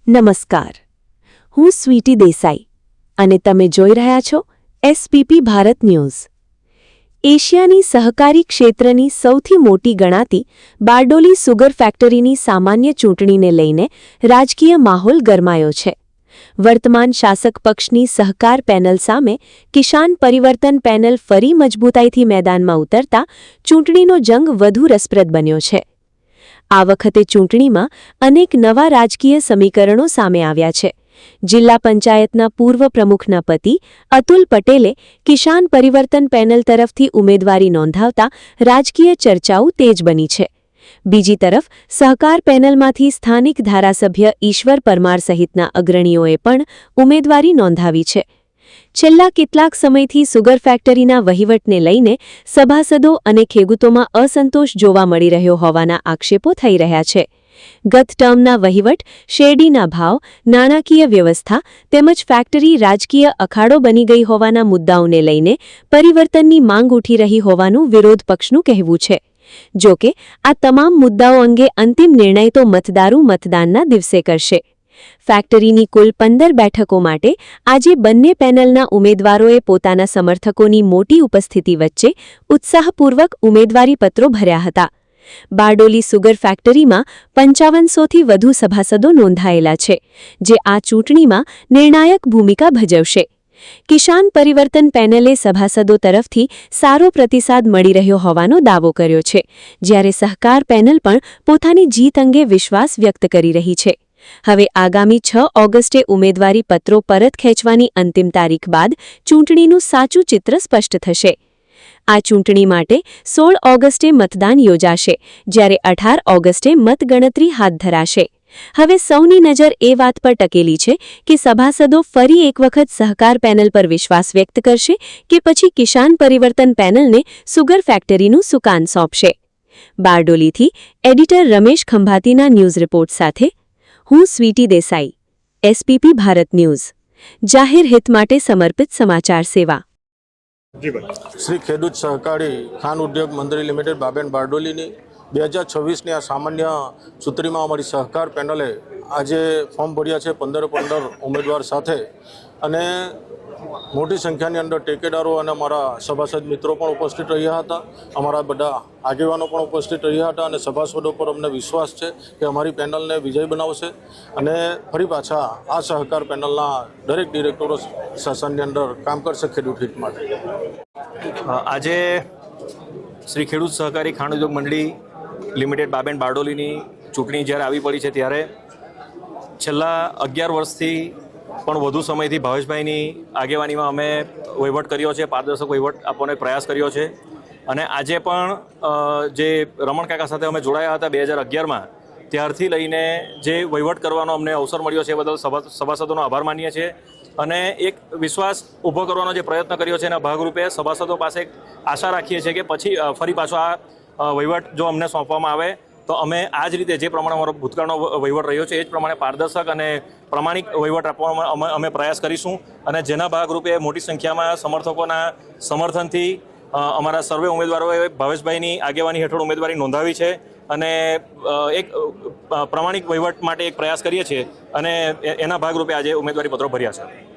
નમસ્કાર, હું સ્વીટી દેસાઈ અને તમે જોઈ રહ્યા છો એસપીપી ભારત ન્યૂઝ। એશિયાની સહકારી ક્ષેત્રની સૌથી મોટી ગણાતી બારડોલી સુગર ફેક્ટરીની સામાન્ય ચૂંટણીને લઈને રાજકીય માહોલ ગરમાયો છે। વર્તમાન શાસક પક્ષની સહકાર પેનલ સામે કિસાન પરિવર્તન પેનલ ફરી મજબૂતાઈથી મેદાનમાં ઉતરતા ચૂંટણીનો જંગ વધુ રસપ્રદ બન્યો છે। આ વખતે ચૂંટણીમાં અનેક નવા રાજકીય સમીકરણો સામે આવ્યા છે। જિલ્લા પંચાયતના પૂર્વ પ્રમુખના પતિ અતુલ પટેલે કિસાન પરિવર્તન પેનલ તરફથી ઉમેદવારી નોંધાવતા રાજકીય ચર્ચાઓ તેજ બની છે। બીજી તરફ સહકાર પેનલમાંથી સ્થાનિક ધારાસભ્ય ઈશ્વર પરમાર સહિતના અગ્રણીઓએ પણ ઉમેદવારી નોંધાવી છે। છેલ્લા કેટલાક સમયથી સુગર ફેક્ટરીના વહીવટને લઈને સભાસદો અને ખેડૂતોમાં અસંતોષ જોવા મળી રહ્યો હોવાના આક્ષેપો થઈ રહ્યા છે। ગત ટર્મના વહીવટ, શેરડીના ભાવ, નાણાકીય વ્યવસ્થા તેમજ ફેક્ટરી રાજકીય અખાડો બની ગઈ હોવાના મુદ્દાઓને લઈને પરિવર્તનની માંગ ઉઠી રહી હોવાનું વિરોધ પક્ષનું કહેવું છે। જો કે આ તમામ મુદ્દાઓ અંગે અંતિમ નિર્ણય તો મતદારો મતદાનના દિવસે કરશે। ફેક્ટરીની કુલ 15 બેઠકો માટે આજે બંને પેનલના ઉમેદવારોએ પોતાના સમર્થકોની મોટી ઉપસ્થિતિ વચ્ચે ઉત્સાહપૂર્વક ઉમેદવારી પત્રો ભર્યા હતા। બારડોલી સુગર ફેક્ટરીમાં 5500થી વધુ સભાસદો નોંધાયેલા છે, જે આ ચૂંટણીમાં નિર્ણાયક ભૂમિકા ભજવશે। કિસાન પરિવર્તન પેનલે સભાસદો તરફથી સારો પ્રતિસાદ મળી રહ્યો હોવાનો દાવો કર્યો છે, જ્યારે સહકાર પેનલ પણ પોતાની જીત અંગે વિશ્વાસ વ્યક્ત કરી રહી છે। હવે આગામી 6 ઓગસ્ટે ઉમેદવારી પત્રો પરત ખેંચવાની અંતિમ તારીખ બાદ ચૂંટણીનું સાચું ચિત્ર સ્પષ્ટ થશે। આ ચૂંટણી માટે 16 ઓગસ્ટે મતદાન યોજાશે, જ્યારે 18 ઓગસ્ટે મતગણતરી હાથ ધરાશે। હવે સૌની નજર એ વાત પર ટકેલી છે કે સભાસદો ફરી એક વખત સહકાર પેનલ પર વિશ્વાસ વ્યક્ત કરશે કે પછી કિસાન પરિવર્તન પેનલને સુગર ફેક્ટરીનું સુકાન સોંપશે। બારડોલીથી એડિટર રમેશ ખંભાતીના ન્યૂઝ રિપોર્ટ સાથે હું સ્વીટી દેસાઈ, એસપીપી ભારત ન્યૂઝ, જાહેર હિત માટે સમર્પિત સમાચાર સેવા। શ્રી ખેડૂત સહકારી ખાન ઉદ્યોગ મંડળી લિમિટેડ બાબેન બારડોલીની 2026ની આ સામાન્ય ચૂંટણીમાં અમારી સહકાર પેનલે આજે ફોર્મ ભર્યા છે 15 ઉમેદવાર સાથે, અને મોટી સંખ્યાની અંદર ટેકેદારો અને અમારા સભાસદ મિત્રો પણ ઉપસ્થિત રહ્યા હતા। અમારા બધા આગેવાનો પણ ઉપસ્થિત રહ્યા હતા અને સભાસદો પર અમને વિશ્વાસ છે કે અમારી પેનલને વિજય બનાવશે અને ફરી પાછા આ સહકાર પેનલના દરેક ડિરેક્ટરો શાસનની અંદર કામ કરશે ખેડૂત હિત માટે। આજે શ્રી ખેડૂત સહકારી ખાંડ ઉદ્યોગ મંડળી લિમિટેડ બાબેન બારડોલીની ચૂંટણી જ્યારે આવી પડી છે, ત્યારે છેલ્લા 11 વર્ષથી પણ વધુ સમયથી ભાવેશભાઈની આગેવાનીમાં અમે વહીવટ કર્યો છે, પારદર્શક વહીવટ આપવાનો પ્રયાસ કર્યો છે। અને આજે પણ જે રમણ કાકા સાથે અમે જોડાયા હતા 2011માં, ત્યારથી લઈને જે વહીવટ કરવાનો અમને અવસર મળ્યો છે એ બદલ સભાસદોનો આભાર માનીએ છીએ અને એક વિશ્વાસ ઊભો કરવાનો જે પ્રયત્ન કર્યો છે એના ભાગરૂપે સભાસદો પાસે આશા રાખીએ છીએ કે પછી ફરી પાછો આ વહીવટ જો અમને સોંપવામાં આવે તો અમે આ જ રીતે જે પ્રમાણે અમારો ભૂતકાળનો વહીવટ રહ્યો છે એ જ પ્રમાણે પારદર્શક અને પ્રમાણિક વહીવટ આપવામાં અમે પ્રયાસ કરીશું। અને જેના ભાગરૂપે મોટી સંખ્યામાં સમર્થકોના સમર્થનથી અમારા સર્વે ઉમેદવારોએ ભાવેશભાઈની આગેવાની હેઠળ ઉમેદવારી નોંધાવી છે અને એક પ્રમાણિક વહીવટ માટે એક પ્રયાસ કરીએ છીએ અને એના ભાગરૂપે આજે ઉમેદવારી પત્રો ભર્યા છે।